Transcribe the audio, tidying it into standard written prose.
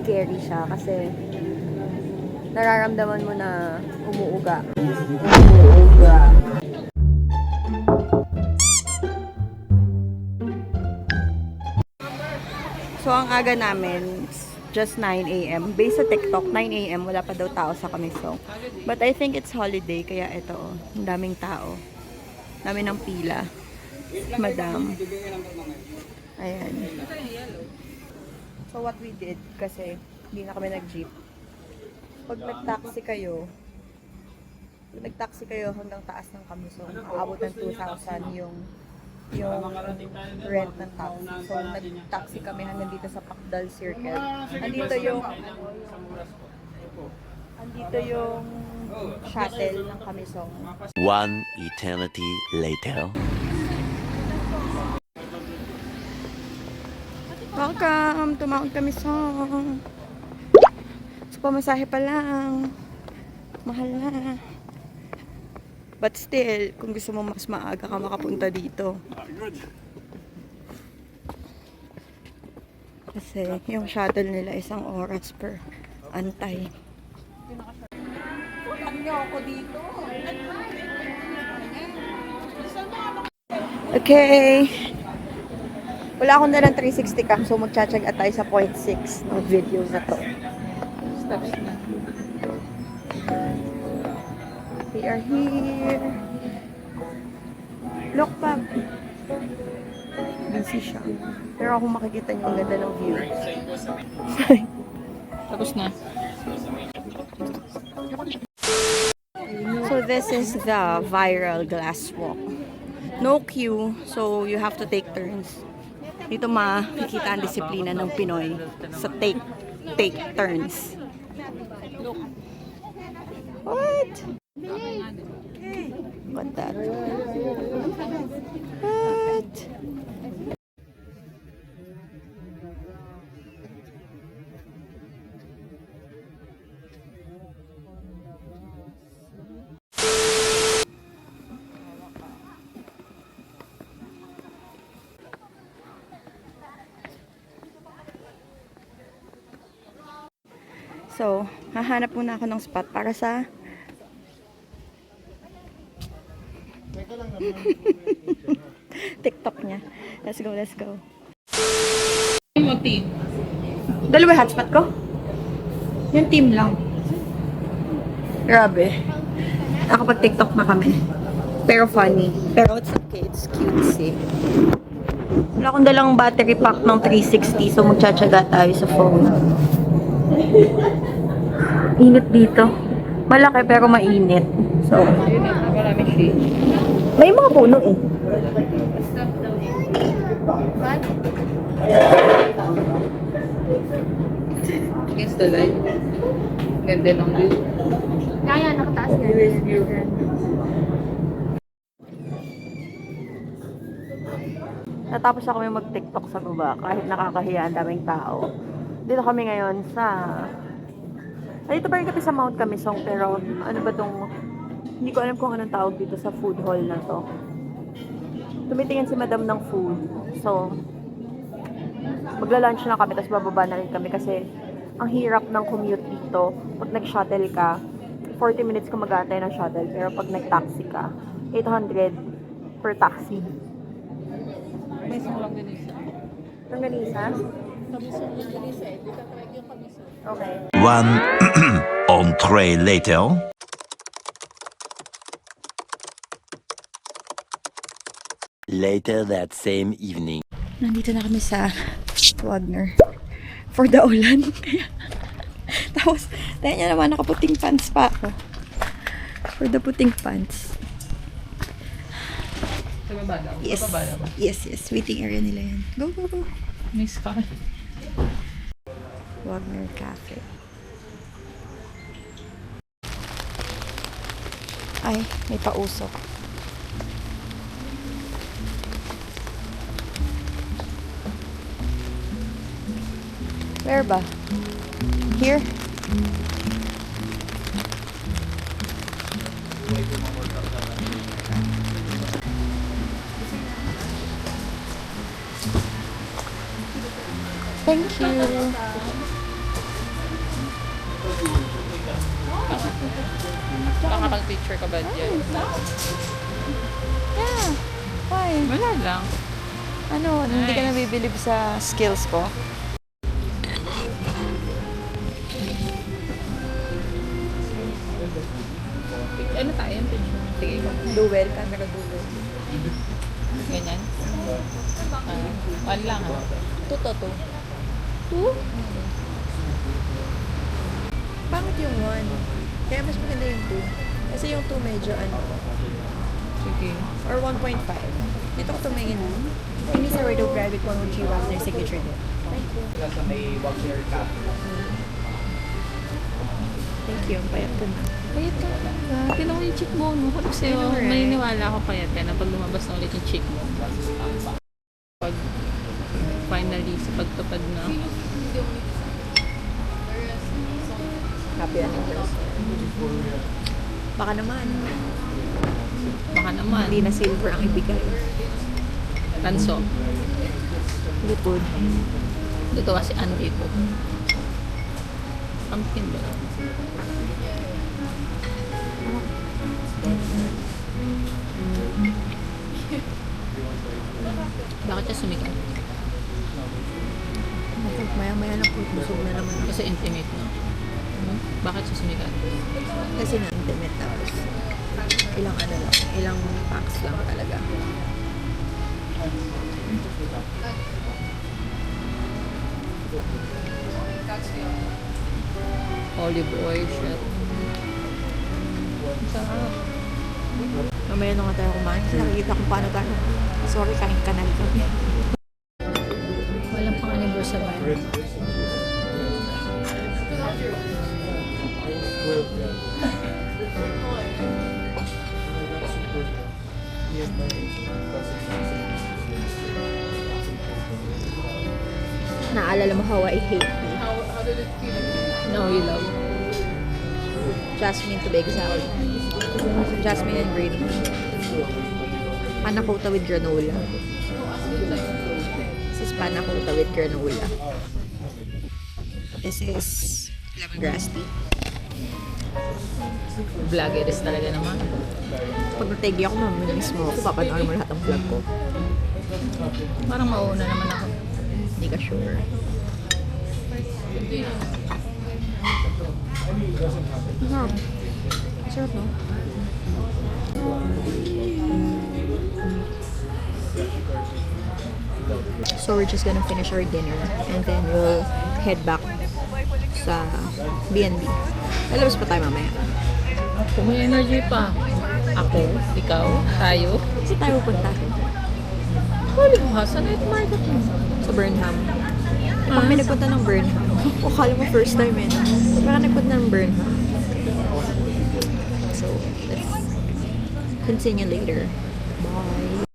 scary siya kasi nararamdaman mo na umuuga. So, ang aga namin, just 9 a.m. Based sa TikTok, 9 a.m. wala pa daw tao sa Camisong. But I think it's holiday, kaya ito, ang daming tao. Dami ng pila. Madam. Ayan. So, what we did, kasi hindi na kami nag-jeep. Pag nag-taxi kayo hanggang taas ng Camisong, aabot ng 2,000 yung rent ng taxi. So, nag-taxi kami hanggang dito sa Pakdal Circle. Andito yung shuttle ng Camisong. One eternity later. Welcome to Mount Camisong. So, pamasahe pa lang. Mahal na. But still, kung gusto mo mas maaga ka makapunta dito. Kasi yung shuttle nila 1 oras per antay. Okay. Wala akong dalang 360 cam, so magtsatsaga tayo sa 0.6 ng video na to. We are here. Look back. Busy siya. Pero kung makikita niyo ang ganda ng view. Tapos na. So this is the viral glass walk. No queue, so you have to take turns. Dito makikita ang disiplina ng Pinoy sa take turns. What? What that? What? So, hahanap muna ako ng spot para sa TikTok niya. Let's go, let's go. Mo team. Dalawa hotspot ko? Yung team lang. Grabe. Nakapag-TikTok na kami. Pero funny. Pero it's okay. It's cutesy. Wala akong dalang battery pack ng 360, so magtsatsaga tayo sa phone. Init dito. Malaki pero mainit. So, Marami shade. may mga puno eh. Against the light. Ganda ng view. Kaya, nakataas na. Natapos na kami mag-TikTok sa baba kahit nakakahiya, ang daming tao. Dito kami ngayon sa... Dito pa rin kami sa Mount Camisong, pero ano ba tong... Hindi ko alam kung anong tawag dito sa food hall na to. Tumitingin si madam ng food. So, magla-lunch na kami, tapos bababa na rin kami kasi ang hirap ng commute dito. Pag nag-shuttle ka, 40 minutes ka mag-aantay ng shuttle, pero pag nag-taxi ka, 800 per taxi. May isang lang din isa. Langganisa? Kamisong lang din isa eh. Dito tawag yung kamisong. Okay. One entree later. Later that same evening. Nandito na kami sa Wagner for the ulan. Tapos, tayo niya naman, nakaputing pants pa ako. For the puting pants. Sa baba daw. Yes. Sa baba daw. Yes, yes. Waiting area nila yan. Go, go, go. May sky. Wagner Cafe. Ay, may pausok. Where ba? Here? Thank you. Nakakapag-picture ka ba dyan? Yeah. Why? Wala lang. Ano, hindi ka nabibilib sa skills ko? Ano tayo? Picture. Sige ko. Duel, camera duel. Ganyan. One lang ah. Tuto to. Two? Pangit yung one. Kaya mas maganda yung two. Kasi yung two medyo ano. Sige. Or 1.5. Dito ko tumingin. Hindi sa word of private one with G-Wax na yung signature din. Thank you. Thank you. Payat ko na. Payat ka talaga. Tinan mo yung cheek mo, no? Kasi I know, right? maniniwala ako payat ka na pag lumabas na ulit yung cheek mo. Pag finally sa pagtupad na. Happy anniversary. Baka naman. Baka naman. Hindi na silver ang ibigay. Tanso. Lipod. Dito kasi ano ito. Pumpkin ba? Bakit siya sumikat? Maya-maya lang po. Busog na naman. Kasi intimate, no? Bakit siya sumikat? Kasi na-intimate tapos ilang ano lang, ilang packs lang talaga. Olive oil shit. Sarap. Mamaya na nga tayo kumain kasi nakikita kung paano tayo. Sorry, kain kanal kami. Walang pang anniversary. Naalala mo how I hate tea. No, you love. Jasmine to be exact. Jasmine and green tea. Panna cotta with granola. This is panna cotta with granola. This is lemongrass tea. Vloggeries talaga naman. Pag nategi ako, mamimiss mo ako. Papanoorin mo lahat ng vlog ko. Parang mauna naman ako. Hindi ka sure. Sarap. Sarap, no? So we're just gonna finish our dinner and then we'll head back sa B&B. Lalabas pa tayo mamaya. Kung may energy pa. Ako, ikaw, tayo. Kasi tayo pupunta Holy mo, sa night market mo. sa Burnham. Pag may nagpunta ng Burnham. O, kala mo first time eh. Baka nagpunta ng Burnham. So, let's continue later. Bye.